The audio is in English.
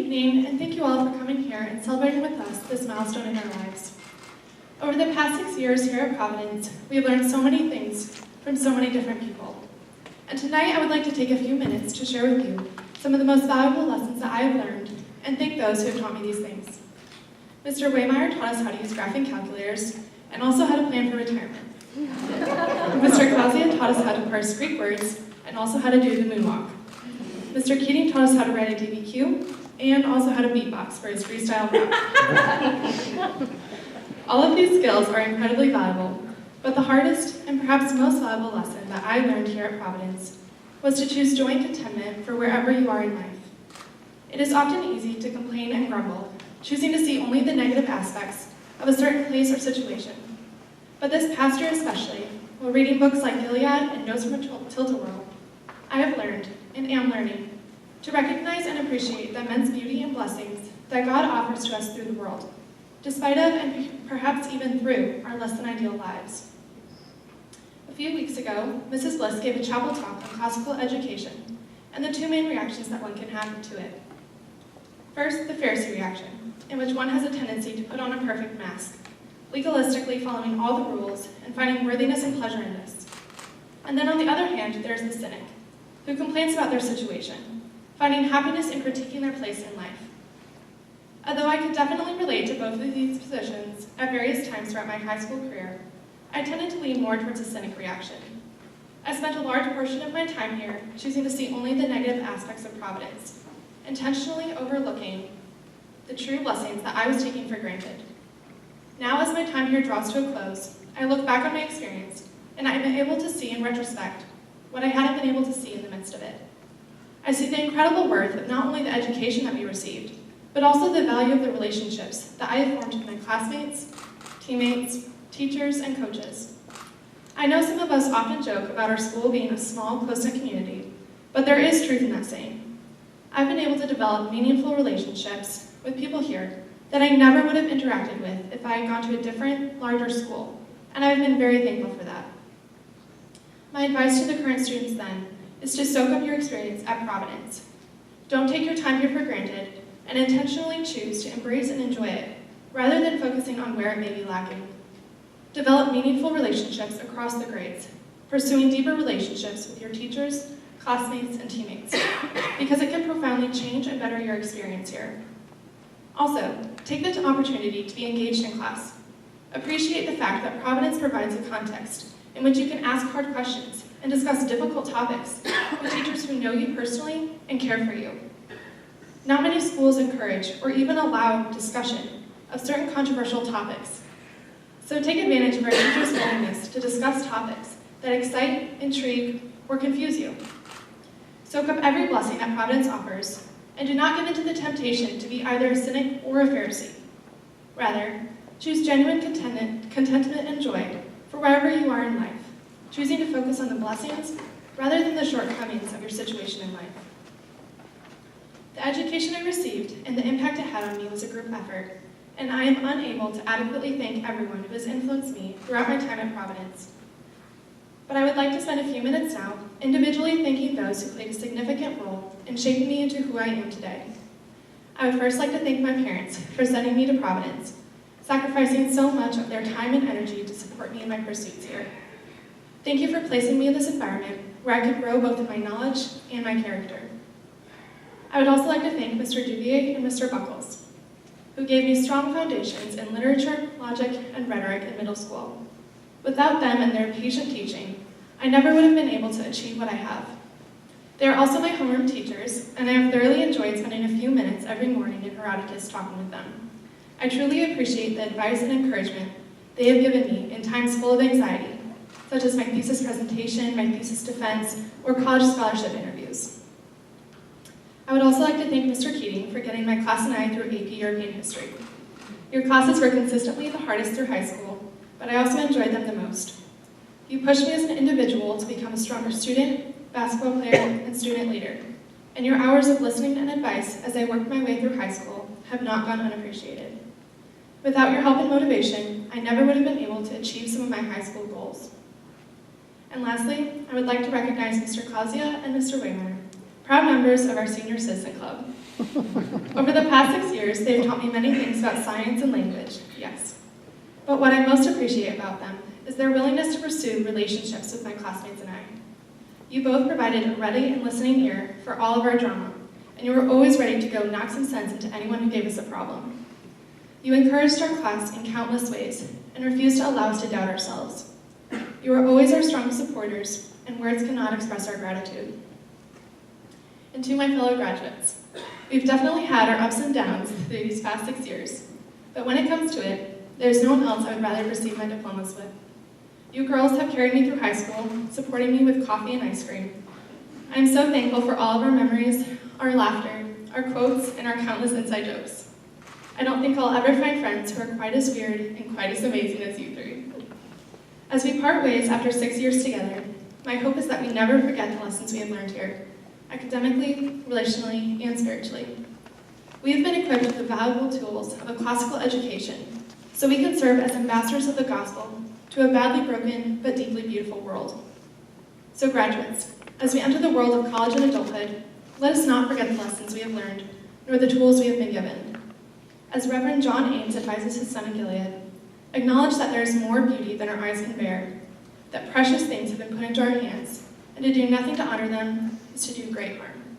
evening, and thank you all for coming here and celebrating with us this milestone in our lives. Over the past 6 years here at Providence, we have learned so many things from so many different people. And tonight I would like to take a few minutes to share with you some of the most valuable lessons that I have learned and thank those who have taught me these things. Mr. Waymeyer taught us how to use graphing calculators and also how to plan for retirement. Mr. Clausia taught us how to parse Greek words and also how to do the moonwalk. Mr. Keating taught us how to write a DBQ and also how to beatbox for his freestyle rap. All of these skills are incredibly valuable, but the hardest and perhaps most valuable lesson that I learned here at Providence was to choose joy and contentment for wherever you are in life. It is often easy to complain and grumble, choosing to see only the negative aspects of a certain place or situation. But this past year especially, while reading books like Gilead and Notes from a Tilt-A-Whirl, I have learned, and am learning, to recognize and appreciate the immense beauty and blessings that God offers to us through the world, despite of and perhaps even through our less than ideal lives. A few weeks ago, Mrs. Bliss gave a chapel talk on classical education and the two main reactions that one can have to it. First, the Pharisee reaction, in which one has a tendency to put on a perfect mask, legalistically following all the rules and finding worthiness and pleasure in this. And then on the other hand, there's the cynic, who complains about their situation, finding happiness in critiquing their place in life. Although I could definitely relate to both of these positions at various times throughout my high school career, I tended to lean more towards a cynic reaction. I spent a large portion of my time here choosing to see only the negative aspects of Providence, intentionally overlooking the true blessings that I was taking for granted. Now, as my time here draws to a close, I look back on my experience, and I am able to see in retrospect what I hadn't been able to see in the midst of it. I see the incredible worth of not only the education that we received, but also the value of the relationships that I have formed with my classmates, teammates, teachers, and coaches. I know some of us often joke about our school being a small, close-knit community, but there is truth in that saying. I've been able to develop meaningful relationships with people here that I never would have interacted with if I had gone to a different, larger school, and I've been very thankful for that. My advice to the current students then is to soak up your experience at Providence. Don't take your time here for granted, and intentionally choose to embrace and enjoy it, rather than focusing on where it may be lacking. Develop meaningful relationships across the grades, pursuing deeper relationships with your teachers, classmates, and teammates, because it can profoundly change and better your experience here. Also, take the opportunity to be engaged in class. Appreciate the fact that Providence provides a context in which you can ask hard questions and discuss difficult topics with teachers who know you personally and care for you. Not many schools encourage or even allow discussion of certain controversial topics. So take advantage of our teachers' willingness to discuss topics that excite, intrigue, or confuse you. Soak up every blessing that Providence offers, and do not give in to the temptation to be either a cynic or a Pharisee. Rather, choose genuine contentment and joy for wherever you are in life, choosing to focus on the blessings rather than the shortcomings of your situation in life. The education I received and the impact it had on me was a group effort, and I am unable to adequately thank everyone who has influenced me throughout my time at Providence. But I would like to spend a few minutes now individually thanking those who played a significant role in shaping me into who I am today. I would first like to thank my parents for sending me to Providence, sacrificing so much of their time and energy to support me in my pursuits here. Thank you for placing me in this environment where I could grow both in my knowledge and my character. I would also like to thank Mr. Duvier and Mr. Buckles, who gave me strong foundations in literature, logic, and rhetoric in middle school. Without them and their patient teaching, I never would have been able to achieve what I have. They are also my homeroom teachers, and I have thoroughly enjoyed spending a few minutes every morning in Herodotus talking with them. I truly appreciate the advice and encouragement they have given me in times full of anxiety, such as my thesis presentation, my thesis defense, or college scholarship interviews. I would also like to thank Mr. Keating for getting my class and I through AP European History. Your classes were consistently the hardest through high school, but I also enjoyed them the most. You pushed me as an individual to become a stronger student, basketball player, and student leader, and your hours of listening and advice as I worked my way through high school have not gone unappreciated. Without your help and motivation, I never would have been able to achieve some of my high school goals. And lastly, I would like to recognize Mr. Clausia and Mr. Waymer, proud members of our Senior Citizen Club, Over the past 6 years, they've taught me many things about science and language, yes. But what I most appreciate about them is their willingness to pursue relationships with my classmates and I. You both provided a ready and listening ear for all of our drama, and you were always ready to go knock some sense into anyone who gave us a problem. You encouraged our class in countless ways and refused to allow us to doubt ourselves. You were always our strong supporters, and words cannot express our gratitude. And to my fellow graduates, we've definitely had our ups and downs through these past 6 years, but when it comes to it, there's no one else I would rather receive my diplomas with. You girls have carried me through high school, supporting me with coffee and ice cream. I'm so thankful for all of our memories, our laughter, our quotes, and our countless inside jokes. I don't think I'll ever find friends who are quite as weird and quite as amazing as you three. As we part ways after 6 years together, my hope is that we never forget the lessons we have learned here, academically, relationally, and spiritually. We have been equipped with the valuable tools of a classical education, so we can serve as ambassadors of the gospel to a badly broken but deeply beautiful world. So graduates, as we enter the world of college and adulthood, let us not forget the lessons we have learned, nor the tools we have been given. As Reverend John Ames advises his son in Gilead, acknowledge that there is more beauty than our eyes can bear, that precious things have been put into our hands, and to do nothing to honor them is to do great harm.